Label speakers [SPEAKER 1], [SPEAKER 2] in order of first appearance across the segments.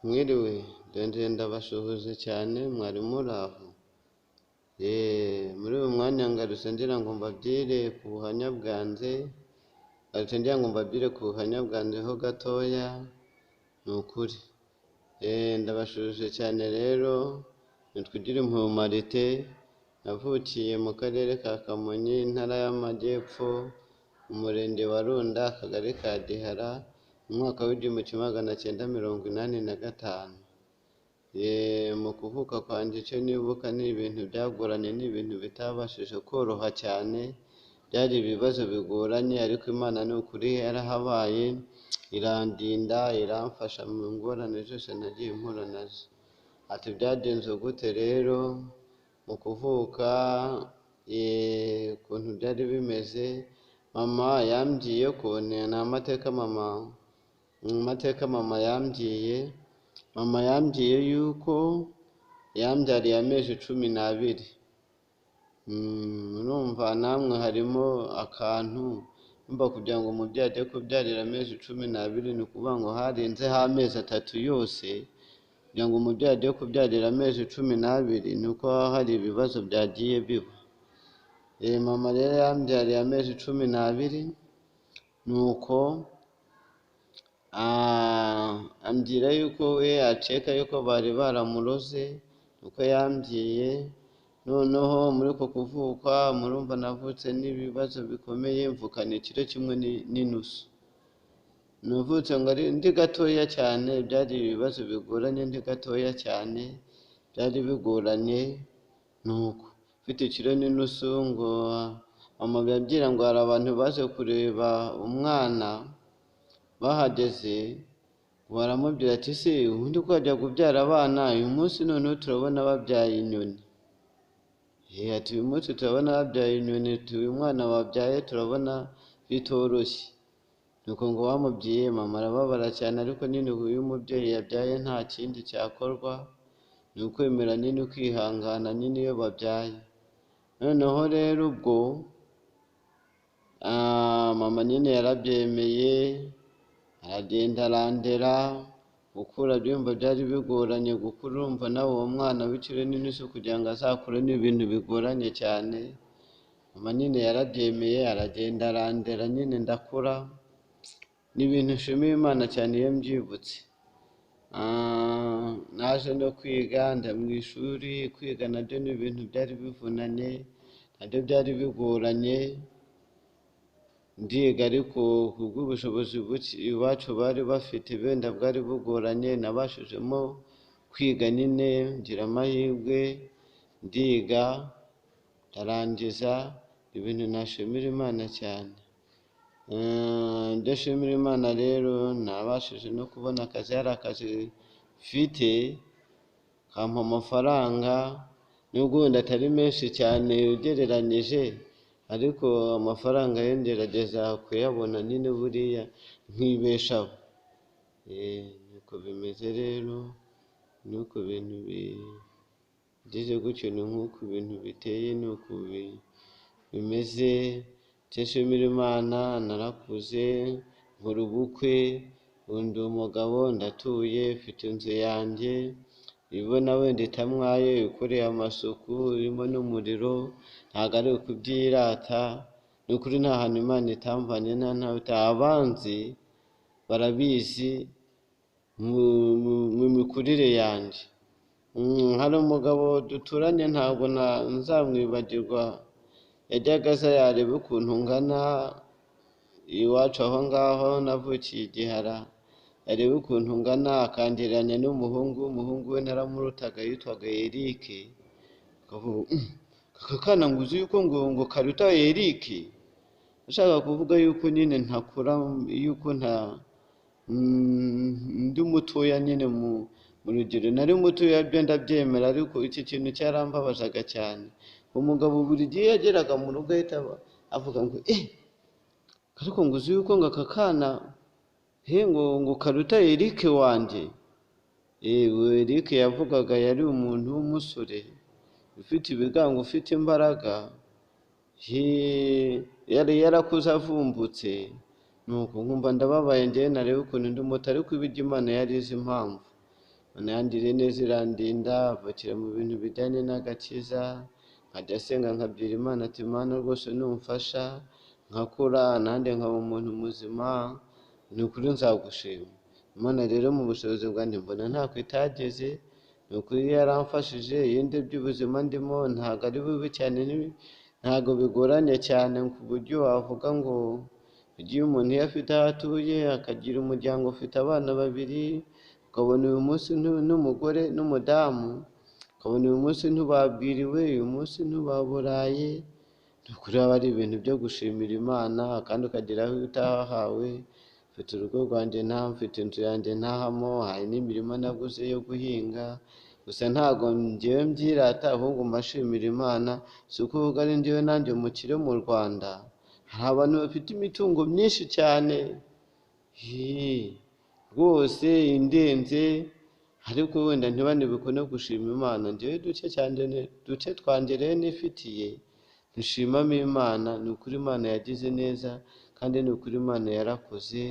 [SPEAKER 1] Mwiriwe, ndabashuhuje cyane mwari muri aho. Muri uyu mwanya ngarutse ngira ngo mbabwire ku buhamya bwanjye, ho gatoya, ni ukuri. Ndabashuhuje cyane rero, nitwigire impumarite, navukiye mu karere ka Kamonyi, intara y'Amajyepfo, umurenge wa Runda, akagari ka Gihara, mu mwaka w'1985. Mu kuvuka kwanjye icyo nibuka ni ibintu byagoranye, ni ibintu bitabashije koroha cyane, byari ibibazo bigoranye, ariko Imana ni ukuri yarahabaye, irandinda, iramfasha mu ngorane zose nagiye mpura nazo. Ati byagenze gute rero mu kuvuka, ukuntu byari bimeze, mama yambwiye ko ni amateka mama yambwiye. Mama yambwiye yuko yambyariye amezi 12. Urumva namwe harimo akantu, mba kugira ngo umubyeyi ajye kubyarira amezi 12, ni ukuvuga ngo harenzeho amezi 3 yose kugira ngo umubyeyi ajye kubyarira amezi 12, ni uko hari ibibazo byagiye biba. Mama rero yambyariye amezi 12, nuko ambwira yuko we aceka yuko bari baramuroze, nuko yambwiye. Noneho muri uko kuvuka murumva navutse n'ibibazo bikomeye, mvukana ikiro kimwe n'inusu. Navutse ngo ndi gatoya cyane, byari ibibazo bigoranye, ndi gatoya cyane, byari bigoranye. Nuko mfite ikiro n'inusu, ngo mama yabwira ngo hari abantu baje kureba umwana, bahageze baramubwira ati se ubundi ko wajya kubyara abana, uyu munsi noneho turabona babyaye inyoni. Ati uyu munsi turabona babyaye inyoni, uyu mwana wabyaye turabona bitoroshye. Nuko ngo bamubwiye, mama arababara cyane, ariko nyine uyu mubyeyi yabyaye nta kindi cyakorwa, ni ukwemera nyine, kwihangana nyine iyo babyaye. Noneho rero ubwo mama nyine yarabyemeye, aragenda arandera. Gukura byumva byari bigoranye, gukura urumva nawe uwo mwana w'ikiro n'inusu kugira ngo azakure ni ibintu bigoranye cyane. Mama nyine yarabyemeye, aragenda arandera, nyine ndakura. Ni ibintu nshimiye Imana cyane iyo mbyibutse. Naje no kwiga, nda mu ishuri, kwiga nabyo ni ibintu byari bivunanye, nabyo byari bigoranye. Ndiga ariko kubw'ubushobozi iwacu bari bafite benda bwari bugoranye, nabashijemo kwiga nyine, ngira amahirwe, ndiga, ndarangiza. Ibintu nashimira Imana cyane. Ndashimira Imana rero, nabashije no kubona akazi, hari akazi mfite kampa amafaranga, nubwo wenda atari menshi cyane ugereranyije, ariko amafaranga yo ngerageza kuyabona nyine buriya nkibeshaho. Nuko bimeze rero, nuko ibintu bigeze gutyo, ni nk'uko ibintu biteye, nuko bimeze. Nshimira Imana, narakuze, nkora ubukwe, ndi umugabo, ndatuye, mfite inzu yanjye, ibona wenda itamwaye, ikoreye amasuku, irimo n'umuriro, ntabwo ari ukubyirata. Ni ukuri nta hantu Imana itamvanye, abanzi barabizi mu mikurire yanjye. Hari umugabo duturanye, ntabwo nzamwibagirwa, yajyaga aza yareba ukuntu ngana iwacu aho ngaho navukiye i Gihara, yareba ukuntu ngana, akangereranya n'umuhungu we naramurutaga, yitwaga Eric. Akavuga aka kana ngo uzi yuko ngo karuta Eric. Ashaka kuvuga yuko nyine ntakura, yuko ndi mutoya nyine mu rugero. Nari mutoya byo ndabyemera, ariko iki kintu cyarambabazaga cyane. Umugabo buri gihe yageraga mu rugo ahita avuga ngo ariko ngo uzi yuko ngo aka kana ngo karuta Eric wanjye. Eric yavugaga yari umuntu w'umusore ufite ibigango, ufite imbaraga, yari yarakuze avumbutse. Nuko nkumva ndababaye, njyewe nareba ukuntu ndi muto, ariko ibijya Imana yari izi impamvu. unandire neza irandinda bakira mu bintu bijyanye n'agakiza, nkajya asenga nkabwira Imana ati Mana rwose numfasha nkakura nanjye nkaba umuntu muzima, ni ukuri nzagushima. Imana rero mu bushobozi bwanjye mbona ntako itageze, ni ukuri yaramfashije. Iyo ndebye ubuzima ndimo ntabwo ari bubi cyane, ntabwo bigoranye cyane ku buryo wavuga ngo igihe umuntu iyo afite aho atuye akagira umuryango ufite abana babiri, ukabona uyu munsi n'umugore n'umudamu, ukabona uyu munsi ntubabwiriwe, uyu munsi ntubaburaye, ni ukuri aba ari ibintu byo gushimira Imana, kandi ukagera aho utahawe. Mfite urugo rwanjye ntaha, mfite inzu yanjye ntahamo, hari n'imirima naguze yo guhinga, gusa ntabwo njyewe mbyirata, ahubwo mbashimira Imana. Si ukuvuga ari njyewe nanjye umukire mu Rwanda, hari abantu bafite imitungo myinshi cyane rwose indenze, ariko wenda ntibanibuke no gushima Imana. Njyewe duce twanjye rero nifitiye nshimamo Imana. Ni ukuri Imana yagize neza, kandi ni ukuri Imana yarakoze.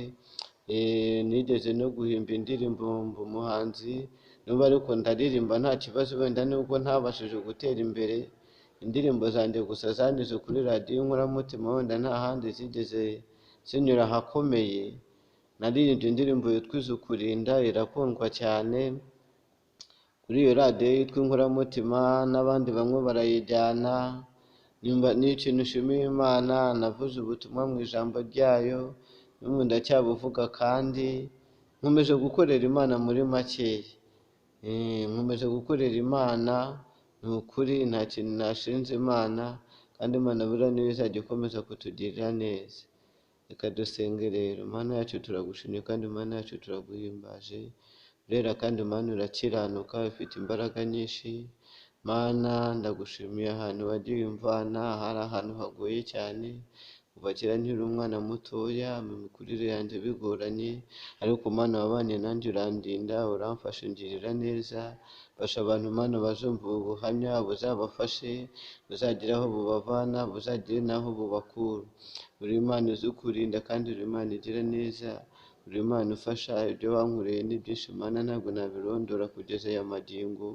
[SPEAKER 1] Nigeze no guhimba indirimbo mba umuhanzi, n'ubu ariko ndaririmba nta kibazo, wenda nubwo ntabashije gutera imbere. Indirimbo zanjye gusa zanyuze kuri radiyo Inkoramutima, wenda nta handi zigeze zinyura ahakomeye. Naririmbye indirimbo yitwa Izukurinda, irakundwa cyane kuri iyo radiyo yitwa Inkoramutima, n'abandi bamwe barayijyana. Ni ikintu nshimiye Imana. Navuze ubutumwa mu ijambo ryayo, n'ubu ndacyabuvuga, kandi nkomeje gukorera Imana muri makeya. Nkomeje gukorera Imana, ni ukuri nta kintu nashinze Imana, kandi Imana buriya niyo izajya ikomeza kutugirira neza. Reka dusenge rero. Mana yacu turagushimye, kandi Mana yacu turaguhimbaje. Urera kandi Mana urakiranuka, ufite imbaraga nyinshi. Mana ndagushimiye ahantu wagiye umvana, hari ahantu hagoye cyane, kuva kera nkiri umwana mutoya, mu mikurire yanjye bigoranye, ariko Mana wabanye nanjye urandinda, uramfasha ungirira neza. Fasha abantu Mana bazumva ubu buhamya, buzabafashe, buzagira aho bubavana, buzagire n'aho bubakura. Uri Imana uzi kurinda, kandi uri Imana igira neza, uri Imana ufasha. Ibyo wankoreye ni byinshi Mana, ntabwo nabirondora kugeza aya magingo.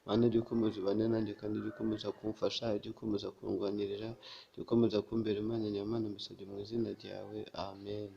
[SPEAKER 1] Mana ujye ukomeza ubane nanjye, kandi ujye ukomeza kumfasha, ujye ukomeza kundwanirira, ujye ukomeza kumbera Imana nyamana. Mbisabye mu izina ryawe, amen.